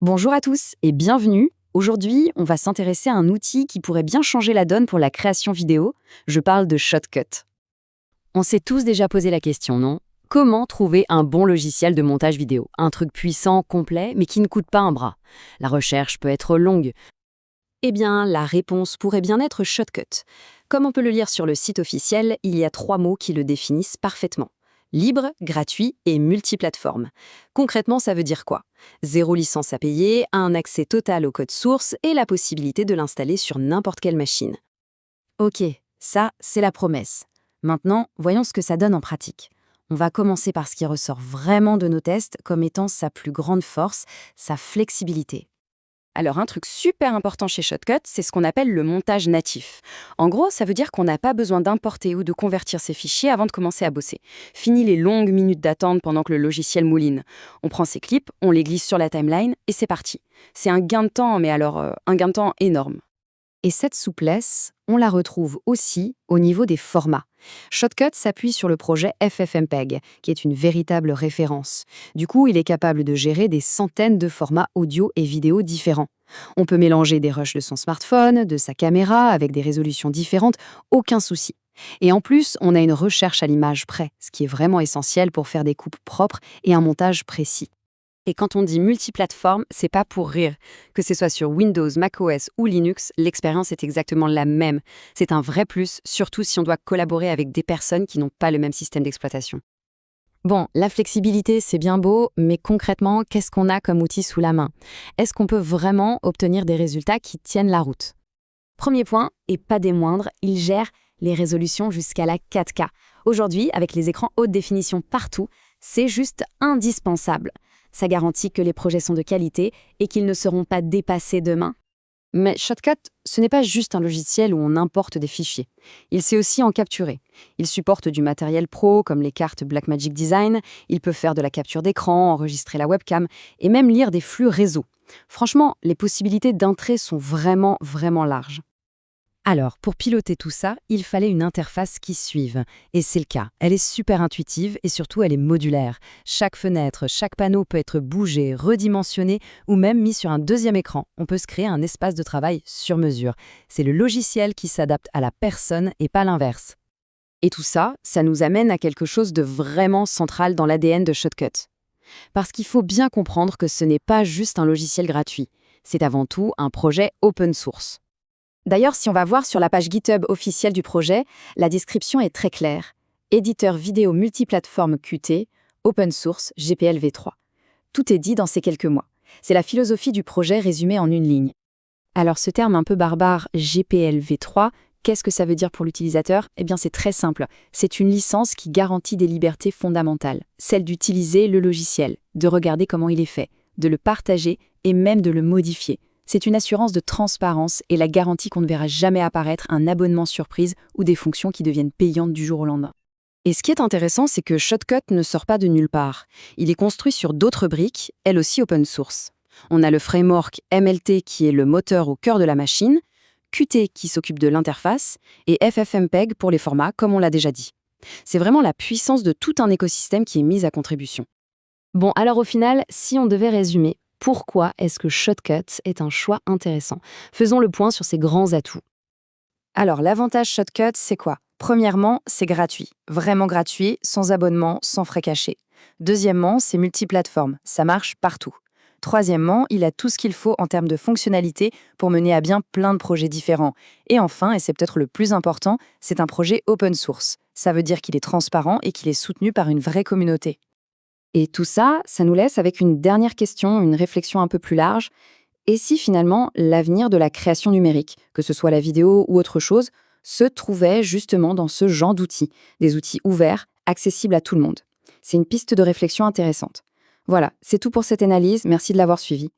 Bonjour à tous et bienvenue. Aujourd'hui, on va s'intéresser à un outil qui pourrait bien changer la donne pour la création vidéo. Je parle de Shotcut. On s'est tous déjà posé la question, non? Comment trouver un bon logiciel de montage vidéo? Un truc puissant, complet, mais qui ne coûte pas un bras. La recherche peut être longue. Eh bien, la réponse pourrait bien être Shotcut. Comme on peut le lire sur le site officiel, il y a 3 mots qui le définissent parfaitement. Libre, gratuit et multiplateforme. Concrètement, ça veut dire quoi? Zéro licence à payer, un accès total au code source et la possibilité de l'installer sur n'importe quelle machine. Ok, ça, c'est la promesse. Maintenant, voyons ce que ça donne en pratique. On va commencer par ce qui ressort vraiment de nos tests comme étant sa plus grande force, sa flexibilité. Alors un truc super important chez Shotcut, c'est ce qu'on appelle le montage natif. En gros, ça veut dire qu'on n'a pas besoin d'importer ou de convertir ses fichiers avant de commencer à bosser. Fini les longues minutes d'attente pendant que le logiciel mouline. On prend ses clips, on les glisse sur la timeline et c'est parti. C'est un gain de temps, mais alors un gain de temps énorme. Et cette souplesse, on la retrouve aussi au niveau des formats. Shotcut s'appuie sur le projet FFmpeg, qui est une véritable référence. Du coup, il est capable de gérer des centaines de formats audio et vidéo différents. On peut mélanger des rushs de son smartphone, de sa caméra, avec des résolutions différentes, aucun souci. Et en plus, on a une recherche à l'image près, ce qui est vraiment essentiel pour faire des coupes propres et un montage précis. Et quand on dit multiplateforme, c'est pas pour rire. Que ce soit sur Windows, macOS ou Linux, l'expérience est exactement la même. C'est un vrai plus, surtout si on doit collaborer avec des personnes qui n'ont pas le même système d'exploitation. Bon, la flexibilité, c'est bien beau, mais concrètement, qu'est-ce qu'on a comme outil sous la main? Est-ce qu'on peut vraiment obtenir des résultats qui tiennent la route? Premier point, et pas des moindres, il gère les résolutions jusqu'à la 4K. Aujourd'hui, avec les écrans haute définition partout, c'est juste indispensable. Ça garantit que les projets sont de qualité et qu'ils ne seront pas dépassés demain. Mais Shotcut, ce n'est pas juste un logiciel où on importe des fichiers. Il sait aussi en capturer. Il supporte du matériel pro comme les cartes Blackmagic Design, il peut faire de la capture d'écran, enregistrer la webcam et même lire des flux réseau. Franchement, les possibilités d'entrée sont vraiment larges. Alors, pour piloter tout ça, il fallait une interface qui suive. Et c'est le cas. Elle est super intuitive et surtout elle est modulaire. Chaque fenêtre, chaque panneau peut être bougé, redimensionné ou même mis sur un deuxième écran. On peut se créer un espace de travail sur mesure. C'est le logiciel qui s'adapte à la personne et pas l'inverse. Et tout ça, ça nous amène à quelque chose de vraiment central dans l'ADN de Shotcut. Parce qu'il faut bien comprendre que ce n'est pas juste un logiciel gratuit. C'est avant tout un projet open source. D'ailleurs, si on va voir sur la page GitHub officielle du projet, la description est très claire. Éditeur vidéo multiplateforme Qt, open source, GPL-v3. Tout est dit dans ces quelques mots. C'est la philosophie du projet résumée en une ligne. Alors ce terme un peu barbare, GPL-v3, qu'est-ce que ça veut dire pour l'utilisateur? Eh bien c'est très simple. C'est une licence qui garantit des libertés fondamentales. Celle d'utiliser le logiciel, de regarder comment il est fait, de le partager et même de le modifier. C'est une assurance de transparence et la garantie qu'on ne verra jamais apparaître un abonnement surprise ou des fonctions qui deviennent payantes du jour au lendemain. Et ce qui est intéressant, c'est que Shotcut ne sort pas de nulle part. Il est construit sur d'autres briques, elles aussi open source. On a le framework MLT qui est le moteur au cœur de la machine, Qt qui s'occupe de l'interface et FFmpeg pour les formats, comme on l'a déjà dit. C'est vraiment la puissance de tout un écosystème qui est mise à contribution. Bon, alors au final, si on devait résumer, pourquoi est-ce que Shotcut est un choix intéressant? Faisons le point sur ses grands atouts. Alors, l'avantage Shotcut, c'est quoi? Premièrement, c'est gratuit. Vraiment gratuit, sans abonnement, sans frais cachés. Deuxièmement, c'est multiplateforme. Ça marche partout. Troisièmement, il a tout ce qu'il faut en termes de fonctionnalité pour mener à bien plein de projets différents. Et enfin, et c'est peut-être le plus important, c'est un projet open source. Ça veut dire qu'il est transparent et qu'il est soutenu par une vraie communauté. Et tout ça, ça nous laisse avec une dernière question, une réflexion un peu plus large. Et si finalement l'avenir de la création numérique, que ce soit la vidéo ou autre chose, se trouvait justement dans ce genre d'outils, des outils ouverts, accessibles à tout le monde? C'est une piste de réflexion intéressante. Voilà, c'est tout pour cette analyse, merci de l'avoir suivi.